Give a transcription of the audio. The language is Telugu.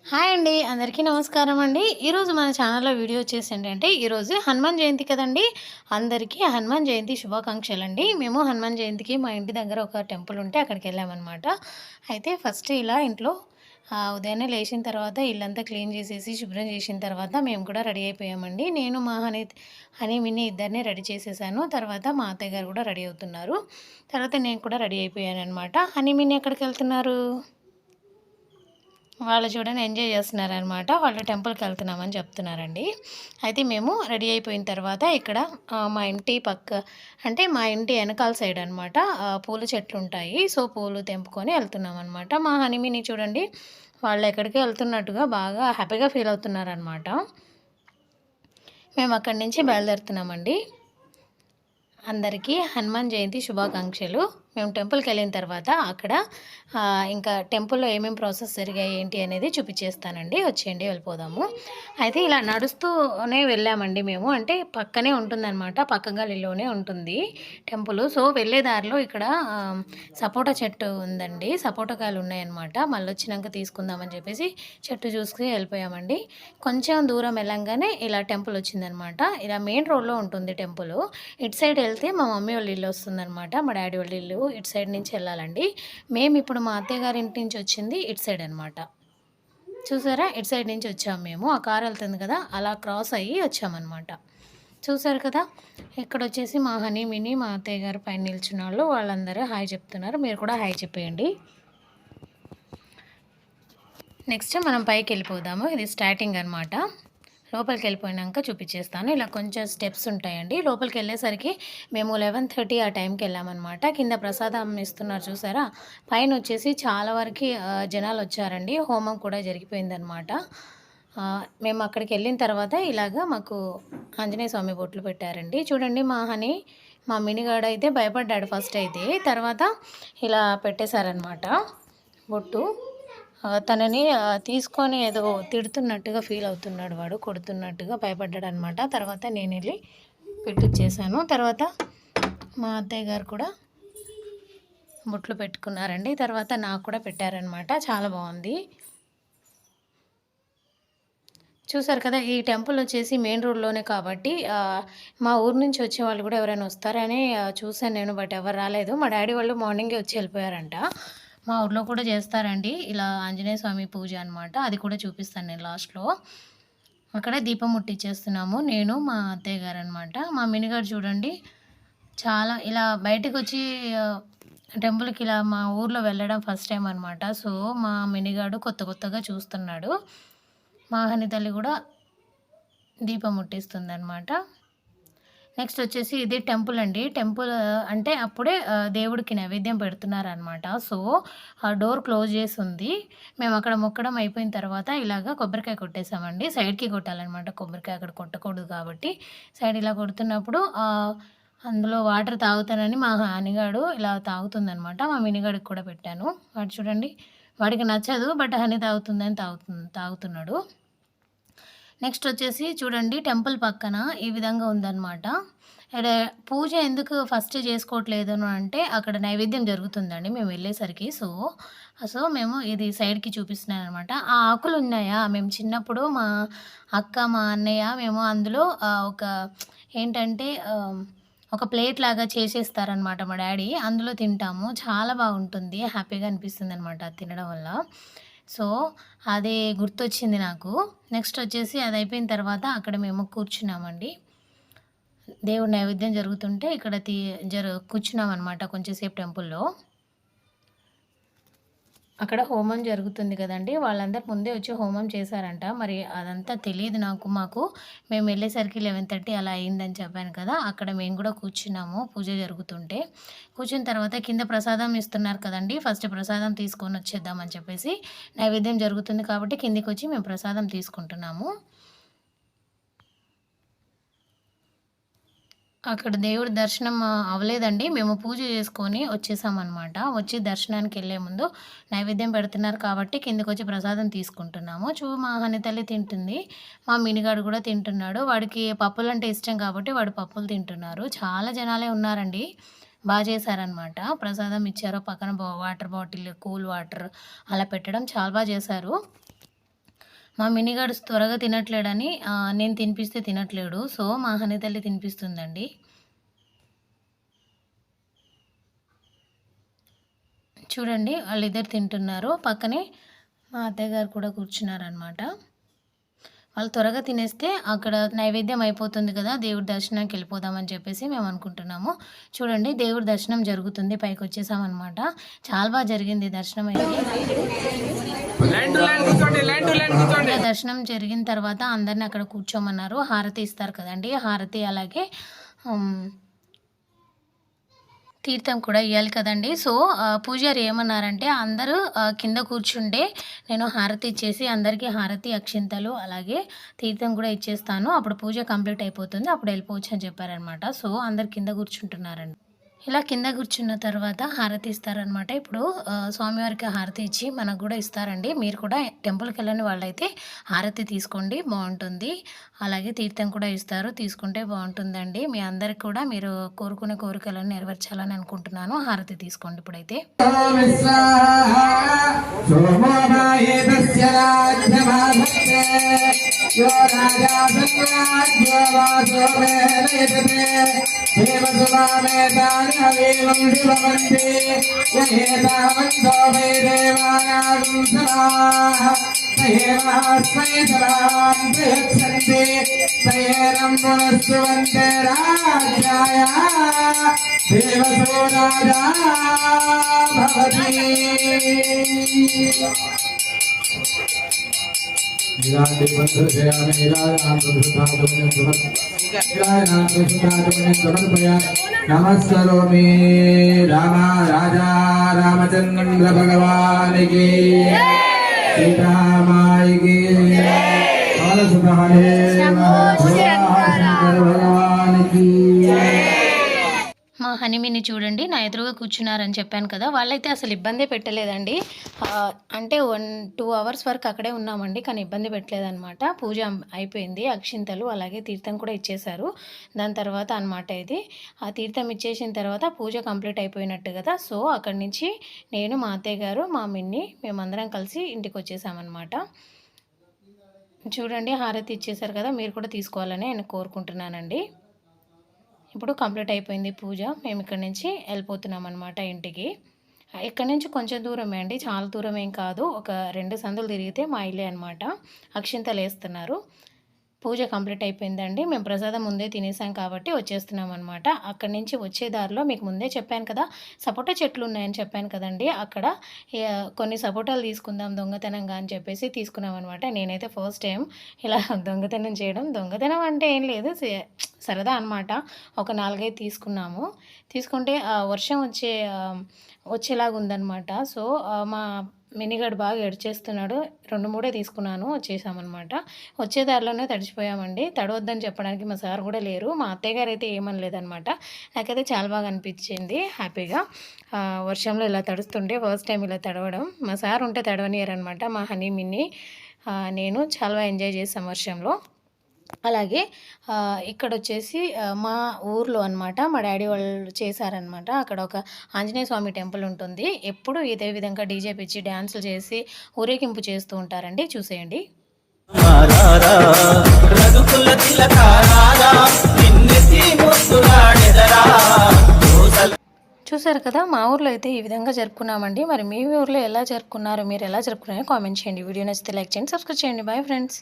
హాయ్ అండి. అందరికీ నమస్కారం అండి. ఈరోజు మన ఛానల్‌లో వీడియో వచ్చేసి ఏంటంటే, ఈరోజు హనుమాన్ జయంతి కదండీ! అందరికీ హనుమాన్ జయంతి శుభాకాంక్షలండి. మేము హనుమాన్ జయంతికి మా ఇంటి దగ్గర ఒక టెంపుల్ ఉంటే అక్కడికెళ్ళామనమాట. అయితే ఫస్ట్ ఇలా ఇంట్లో ఉదయాన్నే లేచిన తర్వాత ఇల్లంతా క్లీన్ చేసేసి, శుభ్రం చేసిన తర్వాత మేము కూడా రెడీ అయిపోయామండి. నేను మా హనీ, మిన్ని ఇద్దరిని రెడీ చేసేసాను. తర్వాత మా అత్తయ్య గారు కూడా రెడీ అవుతున్నారు. తర్వాత నేను కూడా రెడీ అయిపోయాననమాట. హనీ, మిన్ని ఎక్కడికెళ్తున్నారు? వాళ్ళు చూడండి ఎంజాయ్ చేస్తున్నారనమాట. వాళ్ళు టెంపుల్‌కెళ్తున్నామని చెప్తున్నారండి. అయితే మేము రెడీ అయిపోయిన తర్వాత ఇక్కడ మా ఇంటి అంటే మా ఇంటి ఎనకాల సైడ్ అనమాట పూల చెట్లుంటాయి. సో, పూలు తెంపుకొని ఎళ్తున్నామనమాట. మా హనీమూన్‌ని చూడండి వాళ్ళెక్కడికో ఎళ్తున్నట్టుగా బాగా హ్యాపీగా ఫీల్ అవుతున్నారనమాట. మేము అక్కడి నుంచి బయలుదేరుతున్నామండి. అందరికీ హనుమాన్ జయంతి శుభాకాంక్షలు. మేము టెంపుల్‌కెళ్ళిన తర్వాత అక్కడ ఇంకా టెంపుల్‌లో ఏమేమి ప్రాసెస్ జరిగాయి ఏంటి అనేది చూపిచ్చేస్తానండి. వచ్చేయండి వెళ్ళిపోదాము. అయితే ఇలా నడుస్తూనే వెళ్ళామండి మేము. అంటే పక్కనే ఉంటుందనమాట. పక్క గల్లీలోనే ఉంటుంది టెంపులు. సో, వెళ్ళే దారిలో ఇక్కడ సపోటా చెట్టు ఉందండి. సపోటా కాయలు ఉన్నాయన్నమాట. మళ్ళొచ్చినంక తీసుకుందామని చెప్పేసి చెట్టు చూసుకొని వెళ్ళిపోయామండి. కొంచెం దూరం వెళ్ళంగానే ఇలా టెంపుల్ వచ్చిందనమాట. ఇలా మెయిన్ రోడ్‌లో ఉంటుంది టెంపులు. ఇటు సైడ్ వెళ్తే మా మమ్మీ వాళ్ళ ఇల్లు వస్తుందనమాట. మా డ్యాడీ వాళ్ళ ఇల్లు ఇటు సైడ్ నుంచి వెళ్ళాలండి. మేమిప్పుడు మా అత్తయ్య గారి ఇంటి నుంచి వచ్చింది ఇటు సైడ్ అనమాట. చూసారా? ఇటు సైడ్ నుంచి వచ్చాము మేము. ఆ కారు వెళ్తుంది కదా! అలా క్రాస్ అయ్యి వచ్చామనమాట. చూసారు కదా! ఇక్కడొచ్చేసి మా హనీ, మినీ మా అత్తయ్య గారు పైన నిల్చున్నోళ్ళు వాళ్ళందరూ హాయ్ చెప్తున్నారు. మీరు కూడా హాయ్ చెప్పేయండి. నెక్స్ట్ మనం పైకెళ్ళిపోదాము. ఇది స్టార్టింగ్ అనమాట. లోపలికెళ్ళిపోయినాక చూపిచ్చేస్తాను. ఇలా కొంచెం స్టెప్స్ ఉంటాయండి. లోపలికెళ్ళేసరికి మేము 11:30 ఆ టైంకి వెళ్ళామనమాట. కింద ప్రసాదం ఇస్తున్నారు చూసారా? పైనొచ్చేసి చాలా వరకి జనాలొచ్చారండి. హోమం కూడా జరిగిపోయిందనమాట. మేము అక్కడికెళ్ళిన తర్వాత ఇలాగ మాకు ఆంజనేయ స్వామి బొట్లు పెట్టారండి. చూడండి మా మినిగాడైతే భయపడ్డాడు ఫస్ట్ అయితే. తర్వాత ఇలా పెట్టేశారనమాట బొట్టు. తనని తీసుకొని ఏదో తిడుతున్నట్టుగా ఫీల్ అవుతున్నాడు వాడు. కొడుతున్నట్టుగా భయపడ్డాడనమాట. తర్వాత నేనెళ్ళి పెట్టిచ్చేసాను. తర్వాత మా అత్తయ్య గారు కూడా బొట్లు పెట్టుకున్నారండి. తర్వాత నాకు కూడా పెట్టారనమాట. చాలా బావుంది. చూసారు కదా! ఈ టెంపుల్ వచ్చేసి మెయిన్ రోడ్‌లోనే కాబట్టి మా ఊరు నుంచి వచ్చేవాళ్ళు కూడా ఎవరైనా వస్తారని చూసాను నేను. బట్ ఎవరు రాలేదు. మా డ్యాడీ వాళ్ళు మార్నింగే వచ్చి వెళ్ళిపోయారంట. మా ఊర్లో కూడా చేస్తారండి ఇలా ఆంజనేయ స్వామి పూజ అనమాట. అది కూడా చూపిస్తాను నేను లాస్ట్‌లో. అక్కడ దీపం ముట్టిచ్చేస్తున్నాము. నేను, మా అత్తయ్య గారనమాట. మా మినిగాడు చూడండి చాలా ఇలా బయటకొచ్చి టెంపుల్‌కి ఇలా మా ఊర్లో వెళ్ళడం ఫస్ట్ టైమ్ అనమాట. సో, మా మినిగాడు కొత్తగా చూస్తున్నాడు. మా హని తల్లి కూడా దీపం ముట్టిస్తుందనమాట. నెక్స్ట్ వచ్చేసి ఇది టెంపుల్ అండి. టెంపుల్ అంటే అప్పుడే దేవుడికి నైవేద్యం పెడుతున్నారనమాట. సో, ఆ డోర్ క్లోజ్ చేసుంది. మేము అక్కడ మొక్కడం అయిపోయిన తర్వాత ఇలాగ కొబ్బరికాయ కొట్టేసామండి. సైడ్‌కి కొట్టాలనమాట కొబ్బరికాయ. అక్కడ కొట్టకూడదు కాబట్టి సైడ్ ఇలా కొడుతున్నప్పుడు అందులో వాటర్ తాగుతానని మా హనీగాడు ఇలా తాగుతుందనమాట. మా మినిగాడికి కూడా పెట్టాను. వాడు చూడండి వాడికి నచ్చదు. బట్ హనీ తాగుతుందని తాగుతున్నాడు. నెక్స్ట్ వచ్చేసి చూడండి టెంపుల్ పక్కన ఈ విధంగా ఉందనమాట. ఈడ పూజ ఎందుకు ఫస్ట్ చేసుకోవట్లేదను అంటే అక్కడ నైవేద్యం జరుగుతుందండి మేము వెళ్ళేసరికి. సో, మేము ఇది సైడ్‌కి చూపిస్తున్నాననమాట. ఆ ఆకులున్నాయా మేము చిన్నప్పుడు మా అక్క, మా అన్నయ్య మేము అందులో ఏంటంటే ఒక ప్లేట్ లాగా చేసేస్తారనమాట మా డ్యాడీ. అందులో తింటాము. చాలా బాగుంటుంది. హ్యాపీగా అనిపిస్తుందనమాట అది తినడం వల్ల. సో, అది గుర్తొచ్చింది నాకు. నెక్స్ట్ వచ్చేసి అదయిపోయిన తర్వాత అక్కడ మేము కూర్చున్నామండి. దేవుడి నైవేద్యం జరుగుతుంటే ఇక్కడ కూర్చున్నామనమాట కొంచెం సేపు టెంపుల్‌లో. అక్కడ హోమం జరుగుతుంది కదండీ! వాళ్ళందరూ ముందే వచ్చి హోమం చేశారంట. మరి అదంతా తెలీదు మాకు. మేము వెళ్ళేసరికి 11:30 అలా అయిందని చెప్పాను కదా! అక్కడ మేము కూడా కూర్చున్నాము పూజ జరుగుతుంటే. కూర్చున్న తర్వాత కింద ప్రసాదం ఇస్తున్నారు కదండీ! ఫస్ట్ ప్రసాదం తీసుకొని వచ్చేద్దామని చెప్పేసి నైవేద్యం జరుగుతుంది కాబట్టి కిందికొచ్చి మేము ప్రసాదం తీసుకుంటున్నాము. అక్కడ దేవుడి దర్శనం అవ్వలేదండి. మేము పూజ చేసుకొని వచ్చేసామనమాట. వచ్చి దర్శనానికెళ్ళే ముందు నైవేద్యం పెడుతున్నారు కాబట్టి కిందకొచ్చి ప్రసాదం తీసుకుంటున్నాము. మా హని తల్లి తింటుంది. మా మినిగాడు కూడా తింటున్నాడు. వాడికి పప్పులంటే ఇష్టం కాబట్టి వాడు పప్పులు తింటున్నారు. చాలా జనాలే ఉన్నారండి. చేశారనమాట. ప్రసాదం ఇచ్చారు. పక్కన వాటర్ బాటిల్, కూల్ వాటర్ అలా పెట్టడం చాలా చేశారు. మా మినిగాడు త్వరగా తినట్లేడని నేను తినిపిస్తే తినట్లేడు. సో, మా హనీ తల్లి తినిపిస్తుందండి. చూడండి వాళ్ళిద్దరు తింటున్నారు. పక్కనే మా అత్తయ్య గారు కూడా కూర్చున్నారనమాట. వాళ్ళు త్వరగా తినేస్తే అక్కడ నైవేద్యం అయిపోతుంది కదా, దేవుడి దర్శనానికి వెళ్ళిపోదామని చెప్పేసి మేము అనుకుంటున్నాము. చూడండి దేవుడి దర్శనం జరుగుతుంది, పైకి వచ్చేసామన్నమాట. చాలా బాగా జరిగింది దర్శనం అయితే. దర్శనం జరిగిన తర్వాత అందరిని అక్కడ కూర్చోమన్నారు. హారతి ఇస్తారు కదండి, హారతి అలాగే తీర్థం కూడా ఇవ్వాలి కదండి. సో పూజారి ఏమన్నారంటే అందరూ కింద కూర్చుంటే నేను హారతి ఇచ్చేసి అందరికీ హారతి, అక్షింతలు అలాగే తీర్థం కూడా ఇచ్చేస్తాను, అప్పుడు పూజ కంప్లీట్ అయిపోతుంది, అప్పుడు వెళ్ళిపోవచ్చు అని చెప్పారనమాట. సో అందరు కింద కూర్చుంటున్నారండి. ఇలా కింద కూర్చున్న తర్వాత హారతి ఇస్తారనమాట. ఇప్పుడు స్వామివారికి హారతి ఇచ్చి మనకు కూడా ఇస్తారండి. మీరు కూడా టెంపుల్కి వెళ్ళని వాళ్ళైతే హారతి తీసుకోండి, బాగుంటుంది. అలాగే తీర్థం కూడా ఇస్తారు, తీసుకుంటే బాగుంటుందండి. మీ అందరికి కూడా మీరు కోరుకునే కోరికలను నెరవేర్చాలని అనుకుంటున్నాను. హారతి తీసుకోండి ఇప్పుడైతే. हवीवं शिवमन्ते यहेतावन्तो वै देवानागं समाः सहेवास्मै सदां प्रयच्छन्ति सयेनं पुनस्तुवन्ते राज्याय देवसो राजा भवति नमस्करोमि राम राजा रामचंद्र भगवान की सीता माई की भगवान की। మా హనీమిని చూడండి నా ఎదురుగా కూర్చున్నారని చెప్పాను కదా, వాళ్ళైతే అసలు ఇబ్బంది పెట్టలేదండి. అంటే 1-2 అవర్స్ వరకు అక్కడే ఉన్నామండి, కానీ ఇబ్బంది పెట్టలేదన్నమాట. పూజ అయిపోయింది, అక్షింతలు అలాగే తీర్థం కూడా ఇచ్చేశారు. దాని తర్వాత అనమాట ఇది ఆ తీర్థం ఇచ్చేసిన తర్వాత పూజ కంప్లీట్ అయిపోయినట్టు కదా. సో అక్కడి నుంచి నేను, మా అత్తయ్య గారు, మా మిన్ని మేమందరం కలిసి ఇంటికి వచ్చేసామన్నమాట. చూడండి హారతి ఇచ్చేశారు కదా, మీరు కూడా తీసుకోవాలని నేను కోరుకుంటున్నానండి. ఇప్పుడు కంప్లీట్ అయిపోయింది పూజ, మేము ఇక్కడ నుంచి వెళ్ళిపోతున్నాం అనమాట ఇంటికి. ఇక్కడ నుంచి కొంచెం దూరమే అండి, చాలా దూరం ఏం కాదు, ఒక 2 సందులు తిరిగితే మా ఇల్లే అనమాట. అక్షింతలు వేస్తున్నారు. పూజ కంప్లీట్ అయిపోయిందండి. మేము ప్రసాదం ముందే తినేసాం కాబట్టి వచ్చేస్తున్నాం అనమాట. అక్కడి నుంచి వచ్చే దారిలో మీకు ముందే చెప్పాను కదా, సపోటా చెట్లు ఉన్నాయని చెప్పాను కదండి. అక్కడ కొన్ని సపోటాలు తీసుకుందాం దొంగతనంగా అని చెప్పేసి తీసుకున్నాం అనమాట. నేనైతే ఫస్ట్ టైం ఇలా దొంగతనం చేయడం. దొంగతనం అంటే ఏం లేదు, సరదా అనమాట. ఒక 4-5 తీసుకున్నాము. తీసుకుంటే వర్షం వచ్చేలాగా ఉందన్నమాట. సో మా మినిగాడు బాగా ఏడ్చేస్తున్నాడు. 2-3 తీసుకున్నాను, వచ్చేసామన్నమాట. వచ్చే దారిలోనే తడిచిపోయామండి. తడవద్దని చెప్పడానికి మా సార్ కూడా లేరు. మా అత్తయ్య గారు అయితే ఏమనలేదన్నమాట. నాకైతే చాలా బాగా అనిపించింది, హ్యాపీగా. వర్షంలో ఇలా తడుస్తుంటే ఫస్ట్ టైం ఇలా తడవడం. మా సార్ ఉంటే తడవనియరనమాట. మా హనీ మిన్ని నేను చాలా ఎంజాయ్ చేసాం వర్షంలో. అలాగే ఇక్కడొచ్చేసి మా ఊర్లో అనమాట మా డాడీ వాళ్ళు చేశారనమాట. అక్కడ ఒక ఆంజనేయ స్వామి టెంపుల్ ఉంటుంది. ఎప్పుడు ఇదే విధంగా డీజే పిచ్చి డ్యాన్సులు చేసి ఊరేగింపు చేస్తూ ఉంటారండి, చూసేయండి. చూసారు కదా, మా ఊర్లో అయితే ఈ విధంగా జరుపుకున్నామండి. మరి మీ ఊర్లో ఎలా జరుపుకున్నారు, మీరు ఎలా జరుపుకున్నారో కామెంట్ చేయండి. వీడియో నచ్చితే లైక్ చేయండి, సబ్స్క్రైబ్ చేయండి. Bye friends.